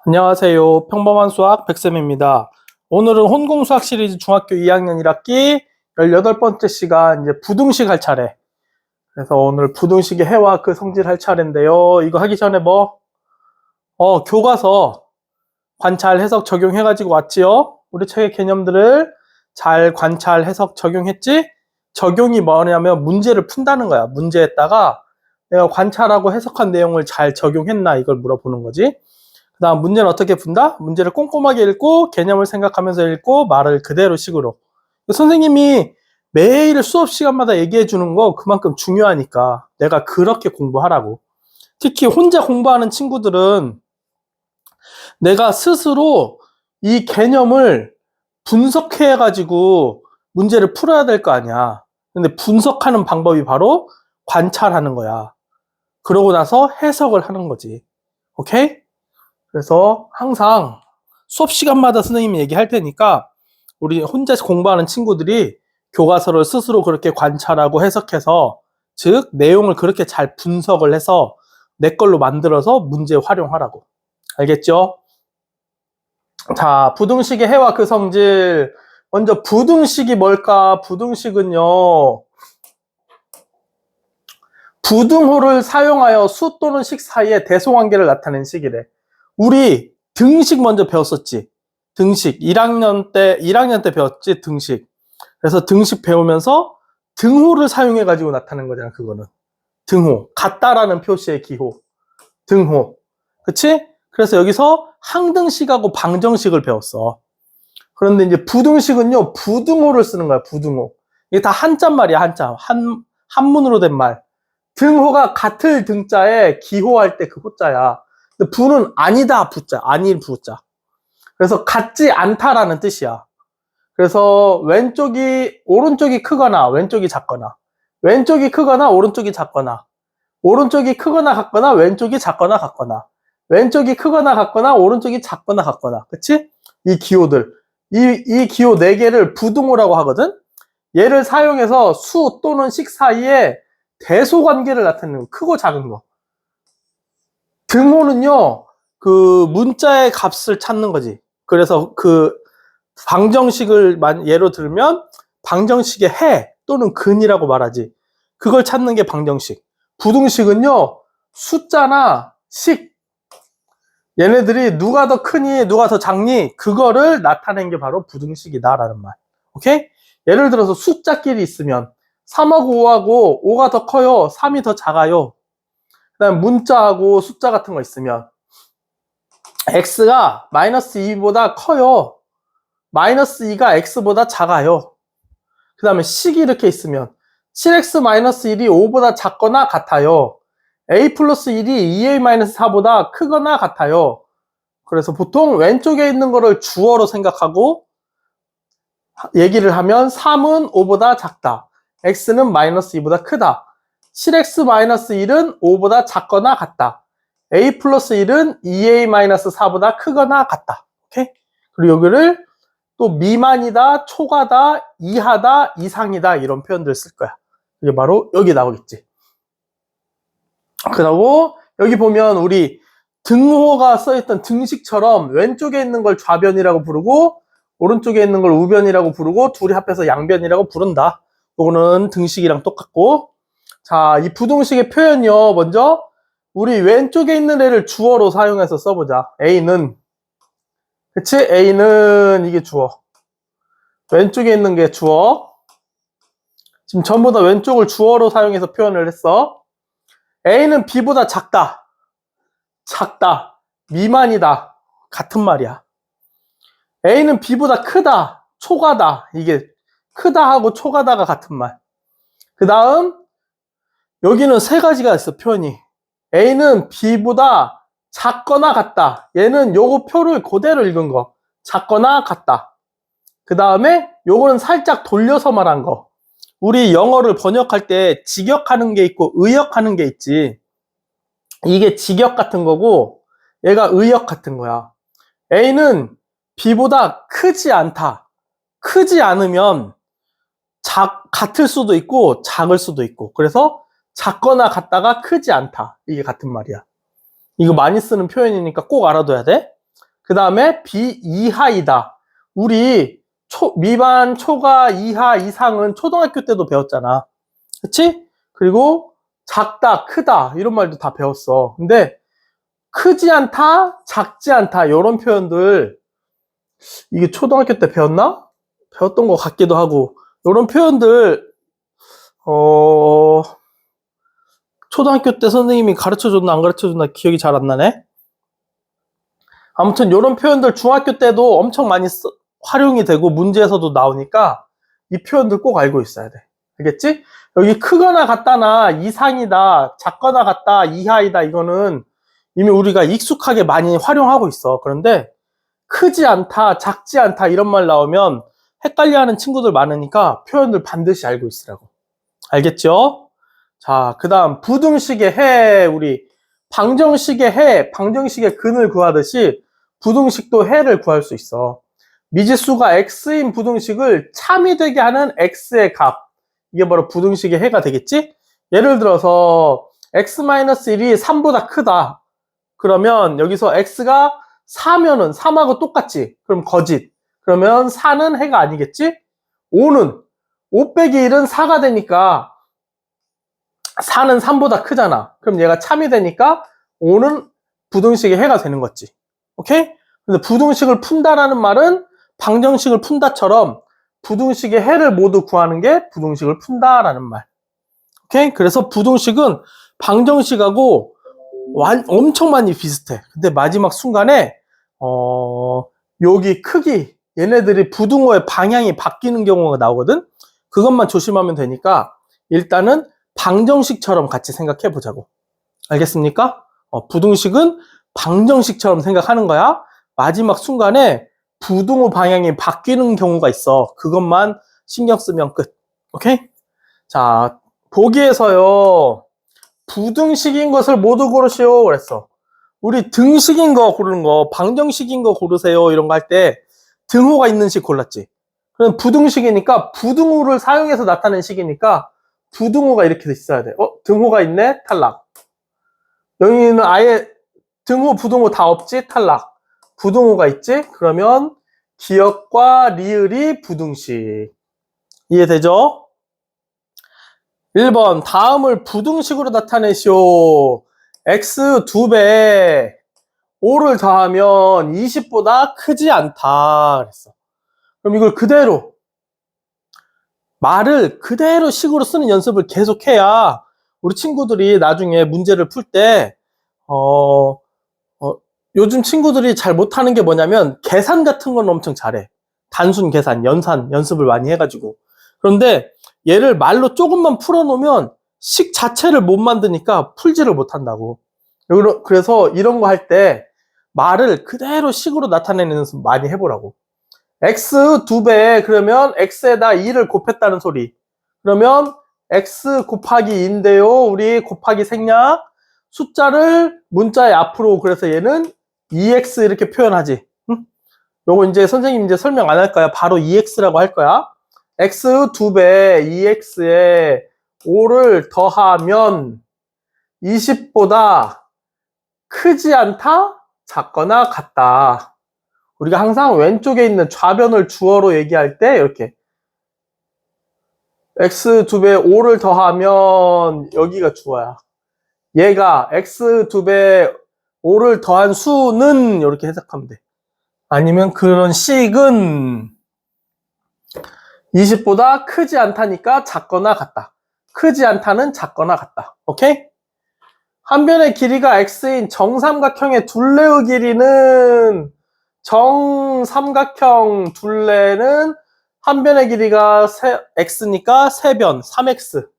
안녕하세요. 평범한 수학 백쌤입니다. 오늘은 혼공수학 시리즈 중학교 2학년 1학기 18번째 시간 이제 부등식 할 차례. 그래서 오늘 부등식의 해와 그 성질 할 차례인데요. 이거 하기 전에 교과서 관찰, 해석, 적용해가지고 왔지요? 우리 책의 개념들을 잘 관찰, 해석, 적용했지? 적용이 뭐냐면 문제를 푼다는 거야. 문제에다가 내가 관찰하고 해석한 내용을 잘 적용했나 이걸 물어보는 거지. 그 다음 문제는 어떻게 푼다? 문제를 꼼꼼하게 읽고 개념을 생각하면서 읽고 말을 그대로 식으로. 선생님이 매일 수업 시간마다 얘기해 주는 거 그만큼 중요하니까 내가 그렇게 공부하라고. 특히 혼자 공부하는 친구들은 내가 스스로 이 개념을 분석해 가지고 문제를 풀어야 될 거 아니야. 근데 분석하는 방법이 바로 관찰하는 거야. 그러고 나서 해석을 하는 거지. 오케이? 그래서 항상 수업 시간마다 선생님이 얘기할 테니까 우리 혼자 공부하는 친구들이 교과서를 스스로 그렇게 관찰하고 해석해서, 즉 내용을 그렇게 잘 분석을 해서 내 걸로 만들어서 문제에 활용하라고. 알겠죠? 자, 부등식의 해와 그 성질. 먼저 부등식이 뭘까? 부등식은요, 부등호를 사용하여 수 또는 식 사이의 대소관계를 나타낸 식이래. 우리 등식 먼저 배웠었지. 등식 1학년 때 배웠지. 등식. 그래서 등식 배우면서 등호를 사용해 가지고 나타낸 거잖아. 그거는 등호, 같다라는 표시의 기호, 등호. 그치? 그래서 여기서 항등식하고 방정식을 배웠어. 그런데 이제 부등식은요, 부등호를 쓰는 거야. 부등호. 이게 다 한자말이야. 한자. 한문으로 된 말. 등호가 같을 등자에 기호할 때 그 호자야. 근데 부는 아니다 부자, 아닐 부자. 그래서 같지 않다라는 뜻이야. 그래서 오른쪽이 크거나 왼쪽이 작거나, 왼쪽이 크거나 오른쪽이 작거나, 오른쪽이 크거나 같거나 왼쪽이 작거나 같거나, 왼쪽이 크거나 같거나 오른쪽이 작거나 같거나. 그치? 이 기호들. 이 기호 4개를 부등호라고 하거든? 얘를 사용해서 수 또는 식 사이에 대소관계를 나타내는 거. 크고 작은 거. 등호는요, 그 문자의 값을 찾는 거지. 그래서 그 방정식을 예로 들면 방정식의 해 또는 근이라고 말하지. 그걸 찾는 게 방정식. 부등식은요, 숫자나 식, 얘네들이 누가 더 크니 누가 더 작니 그거를 나타낸 게 바로 부등식이다라는 말. 오케이? 예를 들어서 숫자끼리 있으면 3하고 5하고 5가 더 커요, 3이 더 작아요. 그 다음 문자하고 숫자 같은 거 있으면 x가 마이너스 2보다 커요, 마이너스 2가 x보다 작아요. 그 다음에 식이 이렇게 있으면 7x 마이너스 1이 5보다 작거나 같아요, a 플러스 1이 2a 마이너스 4보다 크거나 같아요. 그래서 보통 왼쪽에 있는 거를 주어로 생각하고 얘기를 하면 3은 5보다 작다, x는 마이너스 2보다 크다, 7x 마이너스 1은 5보다 작거나 같다, a 플러스 1은 2a 마이너스 4보다 크거나 같다. 오케이? 그리고 여기를 또 미만이다, 초과다, 이하다, 이상이다 이런 표현들 쓸 거야. 이게 바로 여기 나오겠지. 그리고 여기 보면 우리 등호가 써있던 등식처럼 왼쪽에 있는 걸 좌변이라고 부르고 오른쪽에 있는 걸 우변이라고 부르고 둘이 합해서 양변이라고 부른다. 이거는 등식이랑 똑같고. 자, 이 부등식의 표현이요. 먼저 우리 왼쪽에 있는 애를 주어로 사용해서 써보자. A는, 그치? A는 이게 주어. 왼쪽에 있는 게 주어. 지금 전부 다 왼쪽을 주어로 사용해서 표현을 했어. A는 B보다 작다, 작다, 미만이다 같은 말이야. A는 B보다 크다, 초과다. 이게 크다 하고 초과다가 같은 말. 그 다음 여기는 3가지가 있어, 표현이. A는 B보다 작거나 같다. 얘는 요거 표를 그대로 읽은 거. 작거나 같다. 그 다음에 요거는 살짝 돌려서 말한 거. 우리 영어를 번역할 때 직역하는 게 있고 의역하는 게 있지. 이게 직역 같은 거고 얘가 의역 같은 거야. A는 B보다 크지 않다. 크지 않으면 같을 수도 있고 작을 수도 있고, 그래서 작거나 같다가 크지 않다. 이게 같은 말이야. 이거 많이 쓰는 표현이니까 꼭 알아둬야 돼. 그 다음에 B 이하이다. 우리 미반, 초과, 이하, 이상은 초등학교 때도 배웠잖아. 그치? 그리고 작다, 크다 이런 말도 다 배웠어. 근데 크지 않다, 작지 않다 이런 표현들 이게 초등학교 때 배웠나? 배웠던 것 같기도 하고 이런 표현들 초등학교 때 선생님이 가르쳐줬나 안 가르쳐줬나 기억이 잘 안 나네. 아무튼 이런 표현들 중학교 때도 엄청 많이 활용이 되고 문제에서도 나오니까 이 표현들 꼭 알고 있어야 돼. 알겠지? 여기 크거나 같다나 이상이다, 작거나 같다, 이하이다 이거는 이미 우리가 익숙하게 많이 활용하고 있어. 그런데 크지 않다, 작지 않다 이런 말 나오면 헷갈려하는 친구들 많으니까 표현들 반드시 알고 있으라고. 알겠죠? 자, 그 다음 부등식의 해, 우리 방정식의 해, 방정식의 근을 구하듯이 부등식도 해를 구할 수 있어. 미지수가 x인 부등식을 참이 되게 하는 x의 값, 이게 바로 부등식의 해가 되겠지? 예를 들어서 x-1이 3보다 크다. 그러면 여기서 x가 4면은 3하고 똑같지? 그럼 거짓. 그러면 4는 해가 아니겠지? 5는 5 빼기 1은 4가 되니까 4는 3보다 크잖아. 그럼 얘가 참이 되니까 5는 부등식의 해가 되는 거지. 오케이? 근데 부등식을 푼다라는 말은 방정식을 푼다처럼 부등식의 해를 모두 구하는 게 부등식을 푼다라는 말. 오케이? 그래서 부등식은 방정식하고 엄청 많이 비슷해. 근데 마지막 순간에 여기 크기 얘네들이 부등호의 방향이 바뀌는 경우가 나오거든. 그것만 조심하면 되니까 일단은 방정식처럼 같이 생각해 보자고. 알겠습니까? 부등식은 방정식처럼 생각하는 거야. 마지막 순간에 부등호 방향이 바뀌는 경우가 있어. 그것만 신경 쓰면 끝. 오케이? 자, 보기에서요. 부등식인 것을 모두 고르시오 그랬어. 우리 등식인 거 고르는 거, 방정식인 거 고르세요 이런 거 할 때 등호가 있는 식 골랐지. 그럼 부등식이니까 부등호를 사용해서 나타낸 식이니까 부등호가 이렇게 있어야 돼. 등호가 있네? 탈락. 여기는 아예 등호, 부등호 다 없지? 탈락. 부등호가 있지? 그러면 기역과 리을이 부등식. 이해되죠? 1번 다음을 부등식으로 나타내시오. x 2배 5를 더하면 20보다 크지 않다 그랬어. 그럼 이걸 그대로 말을 그대로 식으로 쓰는 연습을 계속해야 우리 친구들이 나중에 문제를 풀 때 요즘 친구들이 잘 못하는 게 뭐냐면 계산 같은 건 엄청 잘해. 단순 계산, 연산 연습을 많이 해가지고. 그런데 얘를 말로 조금만 풀어놓으면 식 자체를 못 만드니까 풀지를 못한다고. 그래서 이런 거 할 때 말을 그대로 식으로 나타내는 연습 많이 해보라고. x 2배 그러면 x에다 2를 곱했다는 소리. 그러면 x 곱하기 2인데요. 우리 곱하기 생략 숫자를 문자의 앞으로 그래서 얘는 2x 이렇게 표현하지. 응? 요거 이제 선생님 이제 설명 안 할 거야. 바로 2x라고 할 거야. x 2배 2x에 5를 더하면 20보다 크지 않다, 작거나 같다. 우리가 항상 왼쪽에 있는 좌변을 주어로 얘기할 때 이렇게 x 2배 5를 더하면 여기가 주어야. 얘가 x 2배 5를 더한 수는 이렇게 해석하면 돼. 아니면 그런 식은 20보다 크지 않다니까 작거나 같다. 크지 않다는 작거나 같다. 오케이? 한 변의 길이가 x인 정삼각형의 둘레의 길이는 정삼각형 둘레는 한 변의 길이가 x니까 3변 3x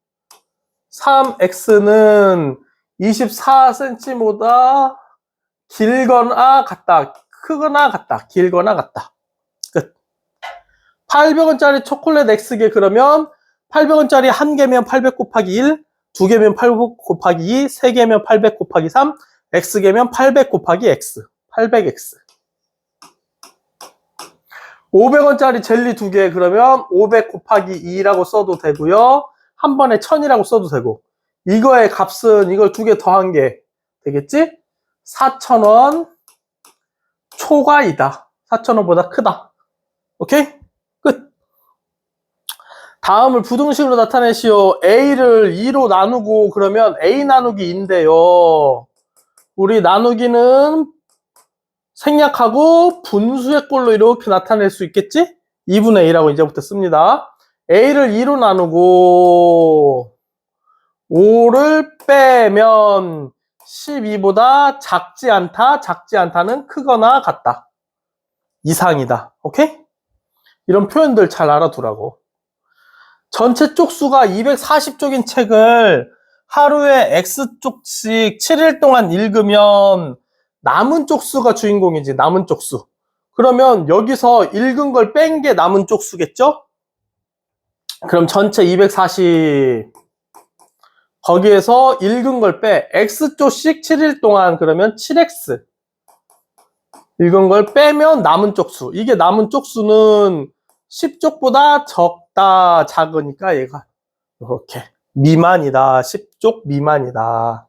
3x는 24cm보다 길거나 같다. 크거나 같다. 길거나 같다. 끝. 800원짜리 초콜릿 X개 그러면 800원짜리 한 개면 800 곱하기 1, 두 개면 800 곱하기 2, 세 개면 800 곱하기 3, X개면 800 곱하기 X. 800X. 500원짜리 젤리 두 개 그러면 500 곱하기 2라고 써도 되고요. 한 번에 1000이라고 써도 되고. 이거의 값은 이걸 두 개 더한 게 되겠지? 4,000원 초과이다. 4,000원보다 크다. 오케이? 끝. 다음을 부등식으로 나타내시오. A를 2로 나누고 그러면 A 나누기 2인데요. 우리 나누기는 생략하고 분수의 꼴로 이렇게 나타낼 수 있겠지? 2분의 1하고 이제부터 씁니다. A를 2로 나누고 5를 빼면 12보다 작지 않다. 작지 않다는 크거나 같다. 이상이다. 오케이? 이런 표현들 잘 알아두라고. 전체 쪽수가 240쪽인 책을 하루에 X쪽씩 7일 동안 읽으면 남은 쪽수가 주인공이지. 남은 쪽수. 그러면 여기서 읽은 걸 뺀 게 남은 쪽수겠죠? 그럼 전체 240 거기에서 읽은 걸 빼 X조씩 7일 동안 그러면 7X 읽은 걸 빼면 남은 쪽수. 이게 남은 쪽수는 10쪽보다 적다. 작으니까 얘가 이렇게 미만이다. 10쪽 미만이다.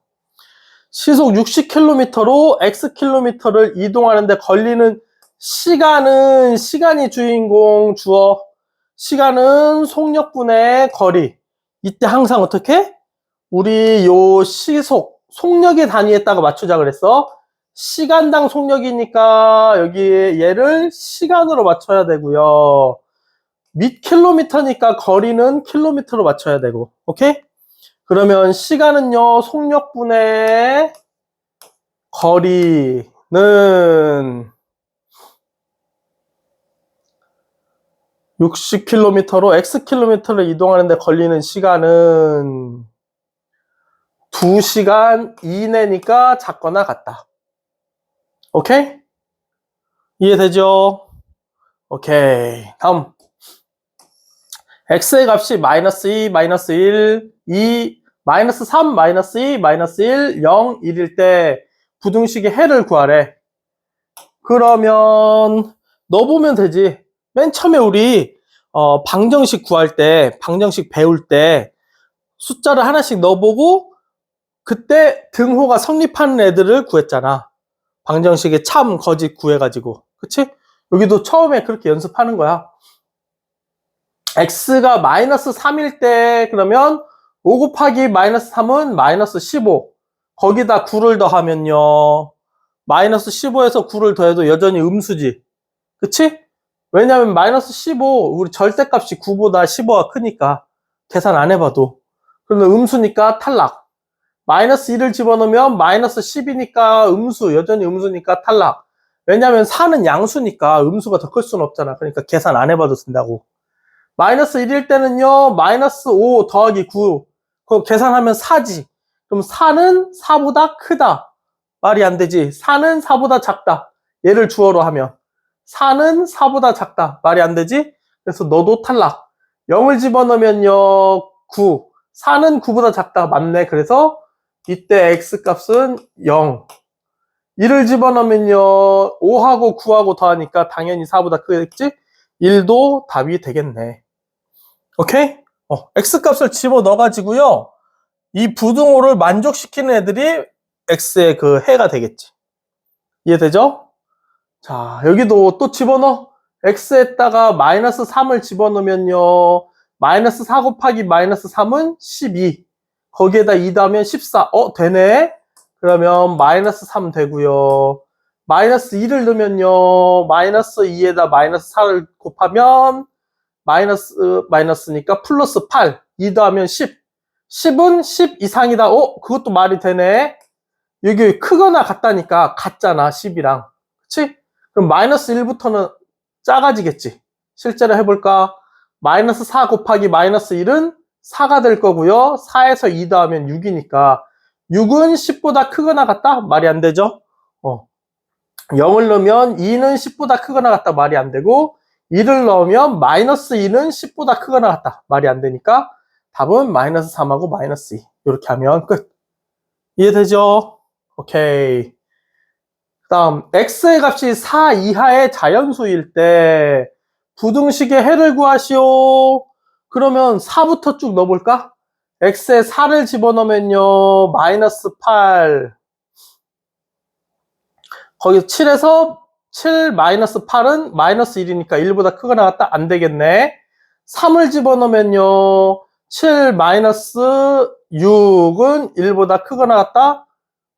시속 60km로 X킬로미터를 이동하는데 걸리는 시간은 시간이 주인공 주어. 시간은 속력분의 거리. 이때 항상 어떻게? 우리 요 시속, 속력의 단위에다가 맞추자 그랬어. 시간당 속력이니까 여기 얘를 시간으로 맞춰야 되고요. 킬로미터니까 거리는 킬로미터로 맞춰야 되고. 오케이? 그러면 시간은요, 속력분의 거리는 60km로 X킬로미터를 이동하는데 걸리는 시간은 2시간 이내니까 작거나 같다. 오케이? 이해되죠? 오케이. 다음. X의 값이 마이너스 2, 마이너스 1, 2, 마이너스 3, 마이너스 2, 마이너스 1, 0, 1일 때 부등식의 해를 구하래. 그러면 넣어보면 되지. 맨 처음에 우리 방정식 구할 때, 방정식 배울 때 숫자를 하나씩 넣어보고 그때 등호가 성립하는 애들을 구했잖아. 방정식의 참, 거짓 구해가지고. 그치? 여기도 처음에 그렇게 연습하는 거야. X가 마이너스 3일 때 그러면 5 곱하기 마이너스 3은 마이너스 15. 거기다 9를 더하면요. 마이너스 15에서 9를 더해도 여전히 음수지. 그치? 왜냐면 마이너스 15, 우리 절대값이 9보다 15가 크니까 계산 안 해봐도. 그런데 음수니까 탈락. 마이너스 1을 집어넣으면 마이너스 10이니까 음수, 여전히 음수니까 탈락. 왜냐면 4는 양수니까 음수가 더 클 수는 없잖아. 그러니까 계산 안 해봐도 된다고. 마이너스 1일 때는요, 마이너스 5 더하기 9. 그거 계산하면 4지. 그럼 4는 4보다 크다. 말이 안 되지. 4는 4보다 작다. 얘를 주어로 하면. 4는 4보다 작다. 말이 안 되지? 그래서 너도 탈락. 0을 집어넣으면요, 9. 4는 9보다 작다. 맞네. 그래서 이때 X값은 0. 1을 집어넣으면요, 5하고 9하고 더하니까 당연히 4보다 크겠지? 1도 답이 되겠네. 오케이? X값을 집어넣어가지고요, 이 부등호를 만족시키는 애들이 X의 그 해가 되겠지. 이해되죠? 자, 여기도 또 집어넣어. X에다가 마이너스 3을 집어넣으면요, 마이너스 4 곱하기 마이너스 3은 12. 거기에다 2 더하면 14. 되네? 그러면 마이너스 3 되고요. 마이너스 2를 넣으면요, 마이너스 2에다 마이너스 4를 곱하면 마이너스니까 플러스 8. 2 더하면 10. 10은 10 이상이다. 그것도 말이 되네. 여기 크거나 같다니까 같잖아, 10이랑. 그치? 그럼 마이너스 1부터는 작아지겠지. 실제로 해볼까? 마이너스 4 곱하기 마이너스 1은 4가 될 거고요. 4에서 2 더하면 6이니까 6은 10보다 크거나 같다? 말이 안 되죠? 0을 넣으면 2는 10보다 크거나 같다? 말이 안 되고, 2를 넣으면 마이너스 2는 10보다 크거나 같다? 말이 안 되니까 답은 마이너스 3하고 마이너스 2. 이렇게 하면 끝. 이해되죠? 오케이. 다음, X의 값이 4 이하의 자연수일 때 부등식의 해를 구하시오. 그러면 4부터 쭉 넣어볼까? X에 4를 집어넣으면요, 마이너스 8. 거기서 7에서 7 마이너스 8은 마이너스 1이니까 1보다 크게 나갔다? 안 되겠네. 3을 집어넣으면요. 7 마이너스 6은 1보다 크게 나갔다?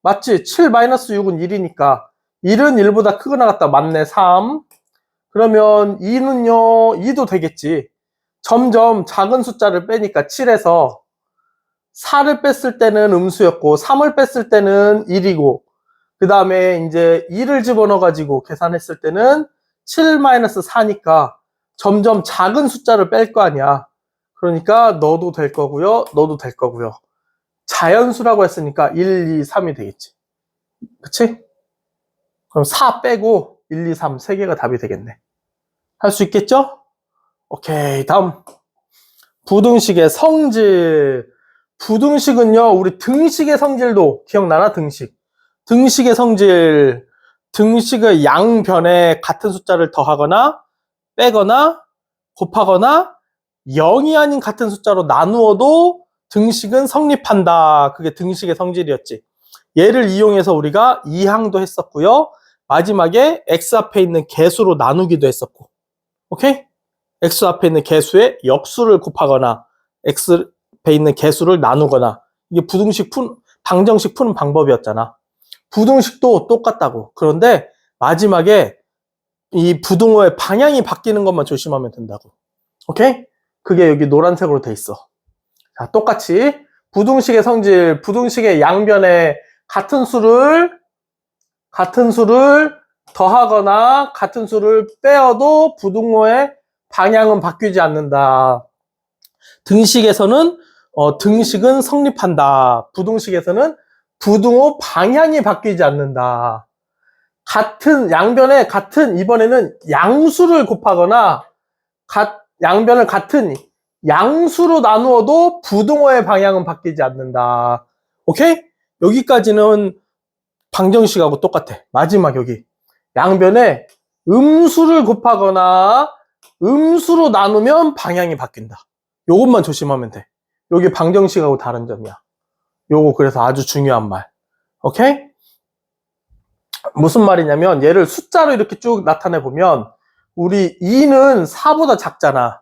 맞지? 7 마이너스 6은 1이니까 1은 1보다 크게 나갔다. 맞네. 3. 그러면 2는요. 2도 되겠지. 점점 작은 숫자를 빼니까 7에서 4를 뺐을 때는 음수였고 3을 뺐을 때는 1이고 그 다음에 이제 2를 집어넣어 가지고 계산했을 때는 7-4니까 점점 작은 숫자를 뺄 거 아니야. 그러니까 너도 될 거고요. 너도 될 거고요. 자연수라고 했으니까 1, 2, 3이 되겠지. 그치? 그럼 4 빼고 1, 2, 3 세 개가 답이 되겠네. 할 수 있겠죠? 오케이. 다음. 부등식의 성질. 부등식은요, 우리 등식의 성질도 기억나나? 등식의 성질. 등식의 양변에 같은 숫자를 더하거나 빼거나 곱하거나 0이 아닌 같은 숫자로 나누어도 등식은 성립한다. 그게 등식의 성질이었지. 얘를 이용해서 우리가 이항도 했었고요. 마지막에 x 앞에 있는 개수로 나누기도 했었고. 오케이? x 앞에 있는 개수의 역수를 곱하거나 x 앞에 있는 개수를 나누거나 이게 방정식 푸는 방법이었잖아. 부등식도 똑같다고. 그런데 마지막에 이 부등호의 방향이 바뀌는 것만 조심하면 된다고. 오케이? 그게 여기 노란색으로 돼 있어. 자, 똑같이 부등식의 성질, 부등식의 양변에 같은 수를 더하거나 같은 수를 빼어도 부등호의 방향은 바뀌지 않는다. 등식에서는 등식은 성립한다. 부등식에서는 부등호 방향이 바뀌지 않는다. 같은 양변에 이번에는 양수를 곱하거나 양변을 같은 양수로 나누어도 부등호의 방향은 바뀌지 않는다. 오케이? 여기까지는 방정식하고 똑같아. 마지막 여기 양변에 음수를 곱하거나 음수로 나누면 방향이 바뀐다. 요것만 조심하면 돼. 여기 방정식하고 다른 점이야. 요거 그래서 아주 중요한 말. 오케이? 무슨 말이냐면 얘를 숫자로 이렇게 쭉 나타내 보면 우리 2는 4보다 작잖아.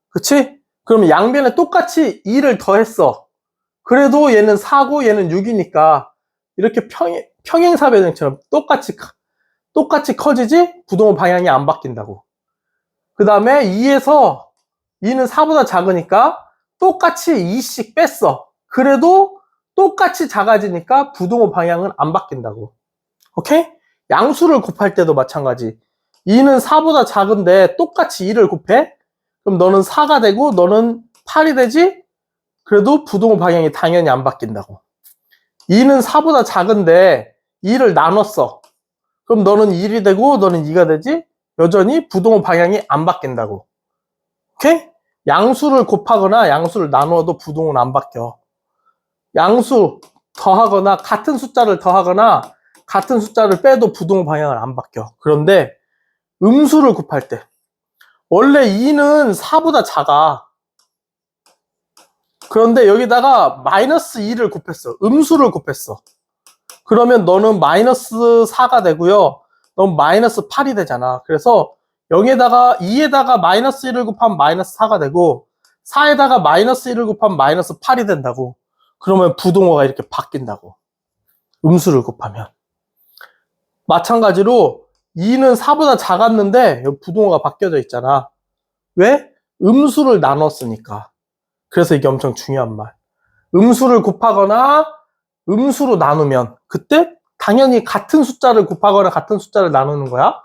그치? 그럼 양변에 똑같이 2를 더했어. 그래도 얘는 4고 얘는 6이니까 이렇게 평행사변형처럼 똑같이 커지지? 부등호 방향이 안 바뀐다고. 그 다음에 2에서 2는 4보다 작으니까 똑같이 2씩 뺐어. 그래도 똑같이 작아지니까 부등호 방향은 안 바뀐다고. 오케이? 양수를 곱할 때도 마찬가지. 2는 4보다 작은데 똑같이 2를 곱해? 그럼 너는 4가 되고 너는 8이 되지? 그래도 부등호 방향이 당연히 안 바뀐다고. 2는 4보다 작은데 2를 나눴어. 그럼 너는 1이 되고 너는 2가 되지? 여전히 부등호 방향이 안 바뀐다고. 오케이? 양수를 곱하거나 양수를 나누어도 부등호는 안 바뀌어. 양수 더하거나 같은 숫자를 더하거나 같은 숫자를 빼도 부등호 방향은 안 바뀌어. 그런데 음수를 곱할 때 원래 2는 4보다 작아. 그런데 여기다가 마이너스 2를 곱했어. 음수를 곱했어. 그러면 너는 마이너스 4가 되고요. 넌 마이너스 8이 되잖아. 그래서 2에다가 마이너스 1을 곱하면 마이너스 4가 되고 4에다가 마이너스 1을 곱하면 마이너스 8이 된다고. 그러면 부등호가 이렇게 바뀐다고. 음수를 곱하면. 마찬가지로 2는 4보다 작았는데 여기 부등호가 바뀌어져 있잖아. 왜? 음수를 나눴으니까. 그래서 이게 엄청 중요한 말. 음수를 곱하거나 음수로 나누면 그때 당연히 같은 숫자를 곱하거나 같은 숫자를 나누는 거야.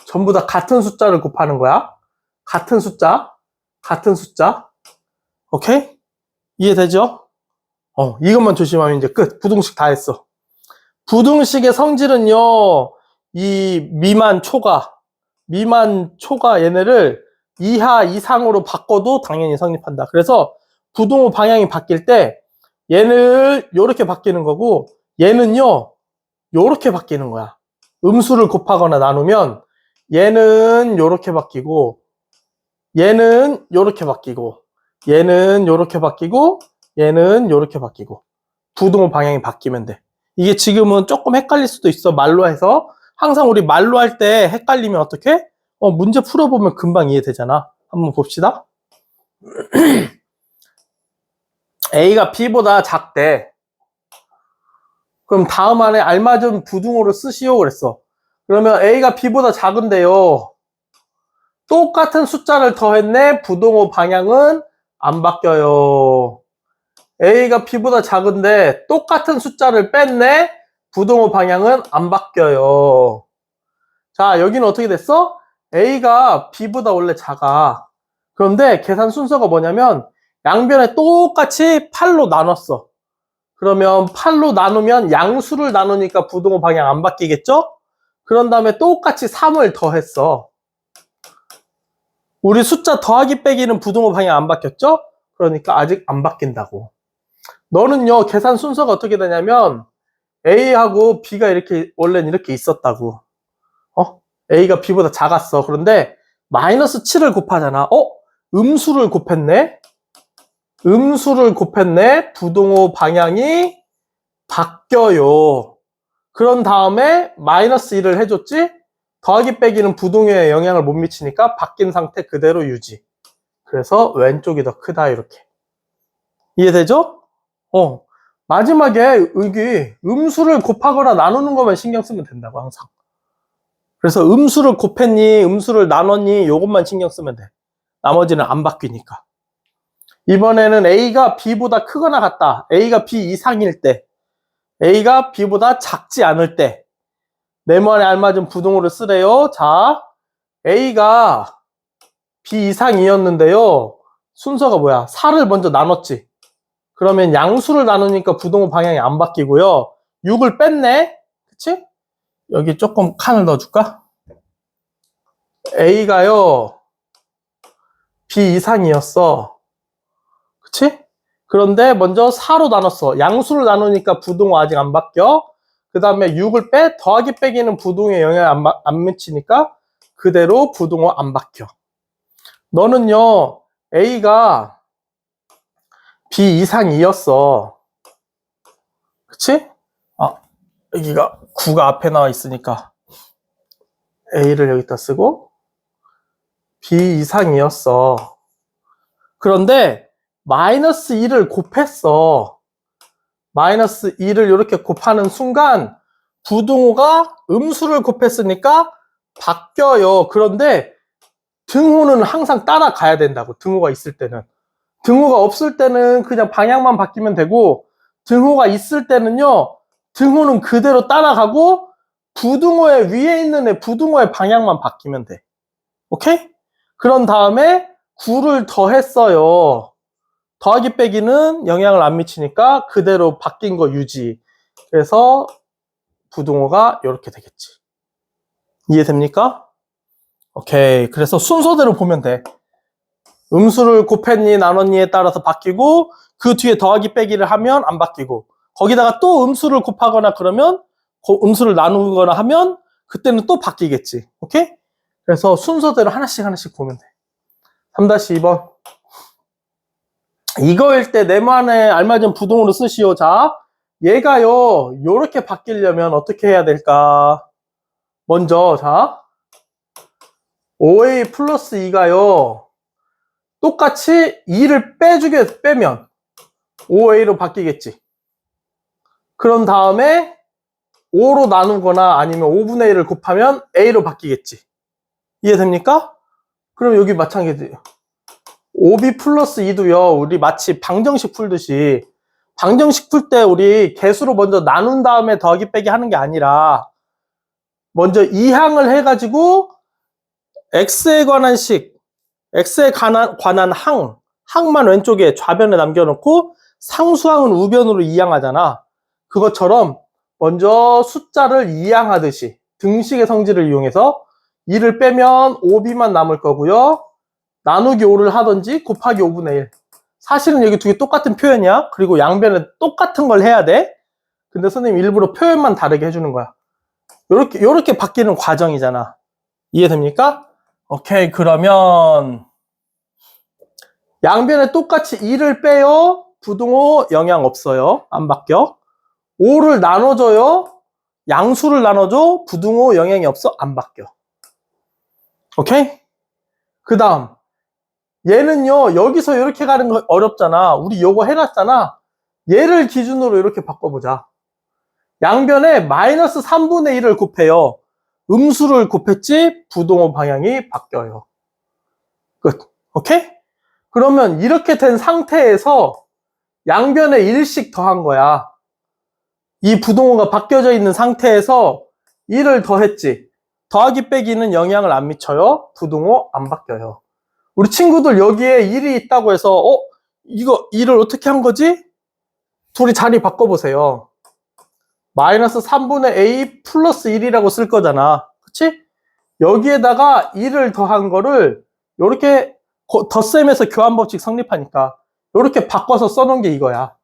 전부 다 같은 숫자를 곱하는 거야. 같은 숫자. 오케이? 이해되죠? 이것만 조심하면 이제 끝. 부등식 다 했어. 부등식의 성질은요, 이 미만, 초가 얘네를 이하, 이상으로 바꿔도 당연히 성립한다. 그래서 부등호 방향이 바뀔 때 얘는 요렇게 바뀌는 거고 얘는요, 요렇게 바뀌는 거야. 음수를 곱하거나 나누면 얘는 요렇게 바뀌고 얘는 요렇게 바뀌고 얘는 요렇게 바뀌고 얘는 요렇게 바뀌고 부등호 방향이 바뀌면 돼. 이게 지금은 조금 헷갈릴 수도 있어. 말로 해서 항상 우리 말로 할 때 헷갈리면 어떻게? 문제 풀어보면 금방 이해되잖아. 한번 봅시다. A가 B보다 작대. 그럼 다음 안에 알맞은 부등호를 쓰시오 그랬어. 그러면 A가 B보다 작은데요. 똑같은 숫자를 더했네. 부등호 방향은 안 바뀌어요. A가 B보다 작은데 똑같은 숫자를 뺐네. 부등호 방향은 안 바뀌어요. 자, 여기는 어떻게 됐어? A가 B보다 원래 작아. 그런데 계산 순서가 뭐냐면 양변에 똑같이 8로 나눴어. 그러면 8로 나누면 양수를 나누니까 부등호 방향 안 바뀌겠죠? 그런 다음에 똑같이 3을 더했어. 우리 숫자 더하기 빼기는 부등호 방향 안 바뀌었죠? 그러니까 아직 안 바뀐다고. 너는요, 계산 순서가 어떻게 되냐면 A하고 B가 이렇게 원래는 이렇게 있었다고. A가 B보다 작았어. 그런데 마이너스 7을 곱하잖아. 음수를 곱했네? 음수를 곱했네? 부등호 방향이 바뀌어요. 그런 다음에 마이너스 1을 해줬지? 더하기 빼기는 부등호에 영향을 못 미치니까 바뀐 상태 그대로 유지. 그래서 왼쪽이 더 크다 이렇게. 이해되죠? 마지막에 여기 음수를 곱하거나 나누는 것만 신경 쓰면 된다고 항상. 그래서 음수를 곱했니 음수를 나눴니 요것만 신경 쓰면 돼. 나머지는 안 바뀌니까. 이번에는 A가 B보다 크거나 같다. A가 B 이상일 때, A가 B보다 작지 않을 때 네모안에 알맞은 부등호를 쓰래요. 자, A가 B 이상이었는데요. 순서가 뭐야? 4를 먼저 나눴지. 그러면 양수를 나누니까 부등호 방향이 안 바뀌고요. 6을 뺐네. 그치? 여기 조금 칸을 넣어줄까? A가요 B 이상이었어. 그치? 그런데 먼저 4로 나눴어. 양수를 나누니까 부등호 아직 안 바뀌어. 그 다음에 6을 빼 더하기 빼기는 부등호에 영향 안 미치니까 그대로 부등호 안 바뀌어. 너는요 A가 B 이상이었어. 그치? 여기가 9가 앞에 나와 있으니까 A를 여기다 쓰고 B 이상이었어. 그런데 마이너스 2를 곱했어. 마이너스 2를 이렇게 곱하는 순간 부등호가 음수를 곱했으니까 바뀌어요. 그런데 등호는 항상 따라가야 된다고. 등호가 있을 때는. 등호가 없을 때는 그냥 방향만 바뀌면 되고 등호가 있을 때는요. 등호는 그대로 따라가고 부등호의 위에 있는 애 부등호의 방향만 바뀌면 돼. 오케이? 그런 다음에 9를 더했어요. 더하기 빼기는 영향을 안 미치니까 그대로 바뀐 거 유지. 그래서 부등호가 이렇게 되겠지. 이해됩니까? 오케이. 그래서 순서대로 보면 돼. 음수를 곱했니 나눴니에 따라서 바뀌고 그 뒤에 더하기 빼기를 하면 안 바뀌고 거기다가 또 음수를 곱하거나 그러면 음수를 나누거나 하면 그때는 또 바뀌겠지. 오케이? 그래서 순서대로 하나씩 보면 돼. 3-2번. 이거일 때 네모안에 알맞은 부등호로 쓰시오. 자, 얘가요 요렇게 바뀌려면 어떻게 해야 될까? 먼저 자 5a 플러스 2가요 똑같이 2를 빼면 5a로 바뀌겠지. 그런 다음에 5로 나누거나 아니면 5분의 1을 곱하면 a로 바뀌겠지. 이해됩니까? 그럼 여기 마찬가지예요. 5b 플러스 2도요 우리 마치 방정식 풀듯이 방정식 풀 때 우리 개수로 먼저 나눈 다음에 더하기 빼기 하는 게 아니라 먼저 이항을 해가지고 x에 관한 식, x에 관한 항만 왼쪽에 좌변에 남겨놓고 상수항은 우변으로 이항하잖아. 그것처럼 먼저 숫자를 이항하듯이 등식의 성질을 이용해서 2를 빼면 5b만 남을 거고요. 나누기 5를 하든지 곱하기 5분의 1. 사실은 여기 두 개 똑같은 표현이야. 그리고 양변에 똑같은 걸 해야 돼. 근데 선생님 일부러 표현만 다르게 해주는 거야. 요렇게 바뀌는 과정이잖아. 이해됩니까? 오케이, 그러면 양변에 똑같이 2를 빼요. 부등호 영향 없어요. 안 바뀌어. 5를 나눠줘요. 양수를 나눠줘. 부등호 영향이 없어. 안 바뀌어. 오케이? 그 다음 얘는요 여기서 이렇게 가는 거 어렵잖아. 우리 요거 해놨잖아. 얘를 기준으로 이렇게 바꿔보자. 양변에 마이너스 3분의 1을 곱해요. 음수를 곱했지 부등호 방향이 바뀌어요. 끝. 오케이? 그러면 이렇게 된 상태에서 양변에 1씩 더한 거야. 이 부등호가 바뀌어져 있는 상태에서 1을 더했지. 더하기 빼기는 영향을 안 미쳐요. 부등호 안 바뀌어요. 우리 친구들 여기에 1이 있다고 해서 이거 1을 어떻게 한 거지? 둘이 자리 바꿔보세요. 마이너스 3분의 a 플러스 1이라고 쓸 거잖아. 그치? 여기에다가 1을 더한 거를 이렇게 덧셈에서 교환법칙 성립하니까 이렇게 바꿔서 써놓은 게 이거야.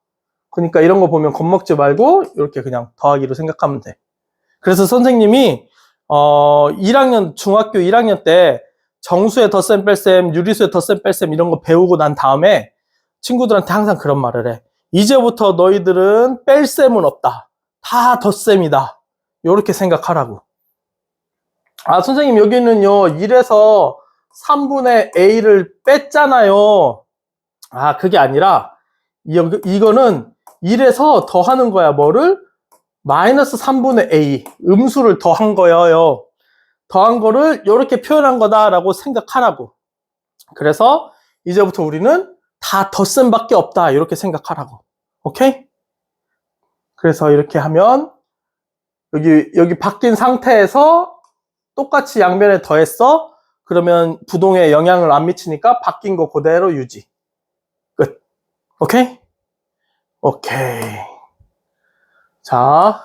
그러니까 이런 거 보면 겁먹지 말고 이렇게 그냥 더하기로 생각하면 돼. 그래서 선생님이 1학년 중학교 1학년 때 정수의 덧셈 뺄셈, 유리수의 덧셈 뺄셈 이런 거 배우고 난 다음에 친구들한테 항상 그런 말을 해. 이제부터 너희들은 뺄셈은 없다. 다 덧셈이다. 이렇게 생각하라고. 아 선생님 여기는요 1에서 3분의 a를 뺐잖아요. 아 그게 아니라 이거는 1에서 더하는 거야. 뭐를? 마이너스 3분의 a 음수를 더한 거예요. 더한 거를 이렇게 표현한 거다라고 생각하라고. 그래서 이제부터 우리는 다 덧셈밖에 없다 이렇게 생각하라고. 오케이? 그래서 이렇게 하면 여기 바뀐 상태에서 똑같이 양변에 더했어. 그러면 부동에 영향을 안 미치니까 바뀐 거 그대로 유지. 끝. 오케이? 오케이. 자.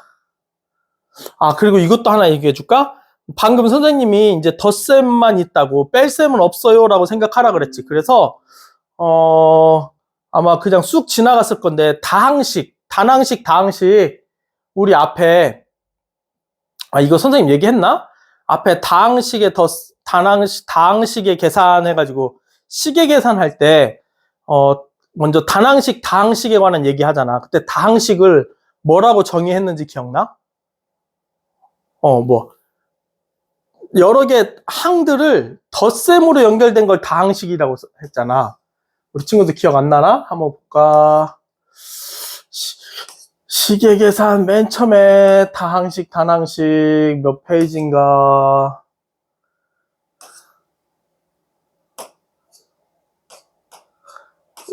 아, 그리고 이것도 하나 얘기해 줄까? 방금 선생님이 이제 덧셈만 있다고 뺄셈은 없어요 라고 생각하라 그랬지. 그래서 아마 그냥 쑥 지나갔을 건데 단항식 우리 앞에 이거 선생님 얘기했나? 앞에 다항식에 계산해가지고 시계 계산할 때 먼저 다항식에 관한 얘기 하잖아. 그때 다항식을 뭐라고 정의했는지 기억나? 여러 개 항들을 덧셈으로 연결된 걸 다항식이라고 했잖아. 우리 친구들 기억 안 나나? 한번 볼까? 시계 계산 맨 처음에 다항식, 단항식 몇 페이지인가?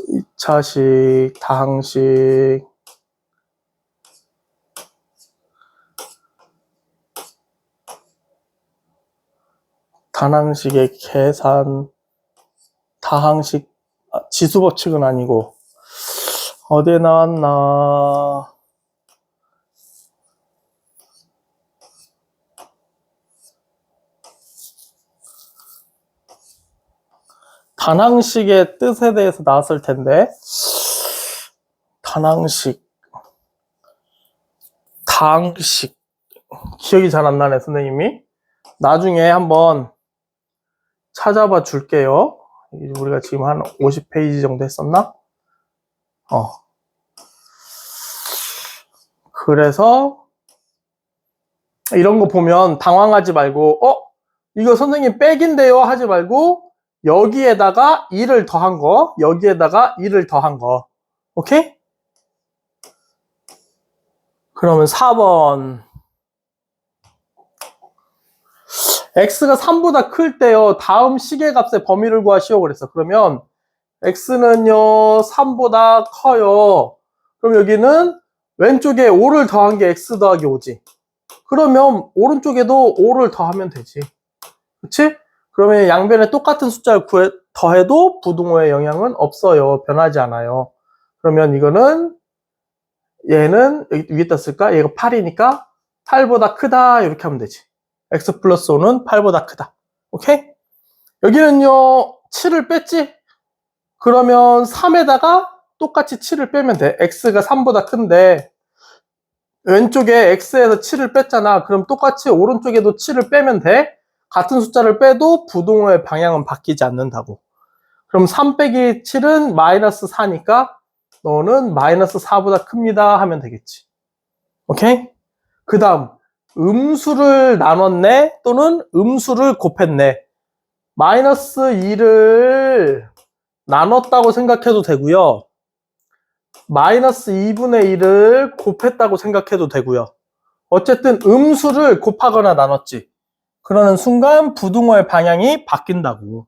이차식, 다항식. 단항식의 계산, 다항식, 지수법칙은 아니고, 어디에 나왔나? 단항식의 뜻에 대해서 나왔을 텐데, 다항식, 기억이 잘 안 나네, 선생님이. 나중에 한번 찾아봐 줄게요. 우리가 지금 한 50페이지 정도 했었나? 그래서 이런 거 보면 당황하지 말고 이거 선생님 백인데요 하지 말고 여기에다가 1을 더한 거, 여기에다가 1을 더한 거. 오케이? 그러면 4번 x가 3보다 클 때요 다음 시계값의 범위를 구하시오 그랬어. 그러면 x는요 3보다 커요. 그럼 여기는 왼쪽에 5를 더한 게 x 더하기 5지. 그러면 오른쪽에도 5를 더하면 되지. 그치? 그러면 양변에 똑같은 숫자를 더해도 부등호의 영향은 없어요. 변하지 않아요. 그러면 이거는 얘는 여기 위에다 쓸까? 얘가 8이니까 8보다 크다 이렇게 하면 되지. x 플러스 5는 8보다 크다. 오케이? 여기는요 7을 뺐지? 그러면 3에다가 똑같이 7을 빼면 돼. x가 3보다 큰데 왼쪽에 x에서 7을 뺐잖아. 그럼 똑같이 오른쪽에도 7을 빼면 돼. 같은 숫자를 빼도 부등호의 방향은 바뀌지 않는다고. 그럼 3 빼기 7은 마이너스 4니까 너는 마이너스 4보다 큽니다 하면 되겠지. 오케이? 그 다음 음수를 나눴네 또는 음수를 곱했네. 마이너스 2를 나눴다고 생각해도 되고요. 마이너스 2분의 1을 곱했다고 생각해도 되고요. 어쨌든 음수를 곱하거나 나눴지. 그러는 순간 부등호의 방향이 바뀐다고.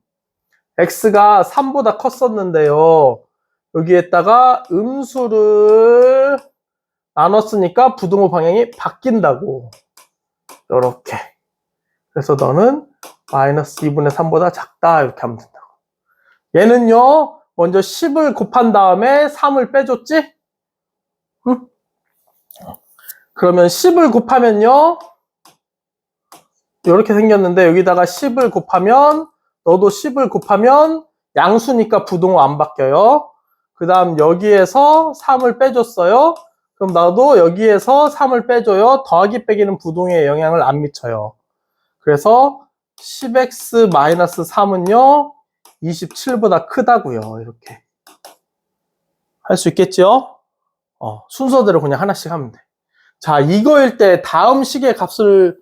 x가 3보다 컸었는데요. 여기에다가 음수를 나눴으니까 부등호 방향이 바뀐다고. 이렇게. 그래서 너는 마이너스 2분의 3보다 작다 이렇게 하면 된다고. 얘는요. 먼저 10을 곱한 다음에 3을 빼줬지? 응? 그러면 10을 곱하면요. 이렇게 생겼는데 여기다가 10을 곱하면 너도 10을 곱하면 양수니까 부등호 안 바뀌어요. 그 다음 여기에서 3을 빼줬어요. 그럼 나도 여기에서 3을 빼줘요. 더하기 빼기는 부등호에 영향을 안 미쳐요. 그래서 10x-3은요 27보다 크다고요. 이렇게 할 수 있겠죠? 순서대로 그냥 하나씩 하면 돼. 자, 이거일 때 다음 식의 값을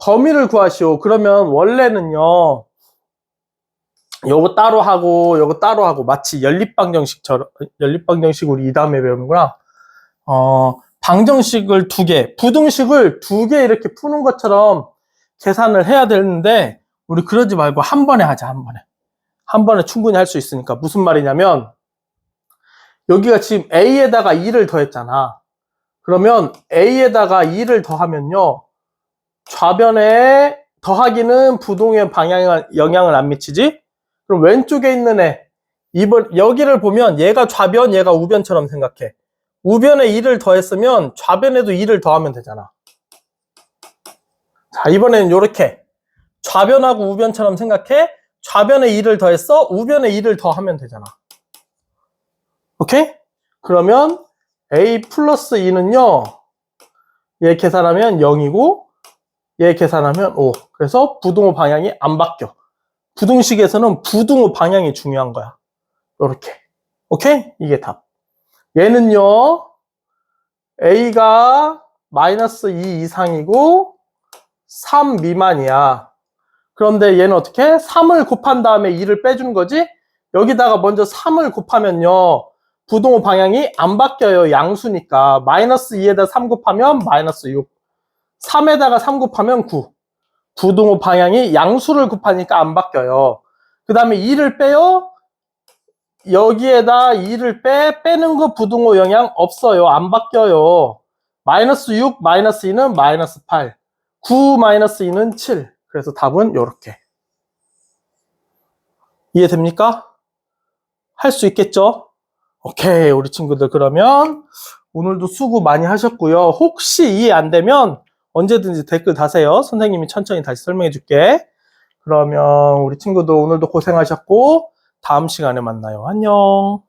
범위를 구하시오. 그러면 원래는요 요거 따로 하고 요거 따로 하고 마치 연립방정식처럼, 연립방정식 우리 이 다음에 배우는구나. 방정식을 2개, 부등식을 2개 이렇게 푸는 것처럼 계산을 해야 되는데 우리 그러지 말고 한 번에 하자. 한 번에 충분히 할 수 있으니까. 무슨 말이냐면 여기가 지금 a에다가 2를 더했잖아. 그러면 a에다가 2를 더하면요 좌변에 더하기는 부등호의 방향에 영향을 안 미치지? 그럼 왼쪽에 있는 애, 여기를 보면 얘가 좌변, 얘가 우변처럼 생각해. 우변에 2를 더했으면 좌변에도 2를 더하면 되잖아. 자, 이번에는 이렇게 좌변하고 우변처럼 생각해. 좌변에 2를 더했어, 우변에 2를 더하면 되잖아. 오케이? 그러면 a 플러스 2는요 얘 계산하면 0이고 얘 계산하면 5. 그래서 부등호 방향이 안 바뀌어. 부등식에서는 부등호 방향이 중요한 거야. 이렇게. 오케이? 이게 답. 얘는요 a가 마이너스 2 이상이고 3 미만이야. 그런데 얘는 어떻게? 3을 곱한 다음에 2를 빼준 거지? 여기다가 먼저 3을 곱하면요 부등호 방향이 안 바뀌어요. 양수니까. 마이너스 2에다 3 곱하면 마이너스 6. 3에다가 3 곱하면 9. 부등호 방향이 양수를 곱하니까 안 바뀌어요. 그 다음에 2를 빼요. 여기에다 2를 빼는 거 부등호 영향 없어요. 안 바뀌어요. 마이너스 6, 마이너스 2는 마이너스 8. 9 마이너스 2는 7. 그래서 답은 이렇게. 이해됩니까? 할 수 있겠죠? 오케이, 우리 친구들 그러면 오늘도 수고 많이 하셨고요. 혹시 이해 안 되면 언제든지 댓글 다세요. 선생님이 천천히 다시 설명해 줄게. 그러면 우리 친구들 오늘도 고생하셨고 다음 시간에 만나요. 안녕.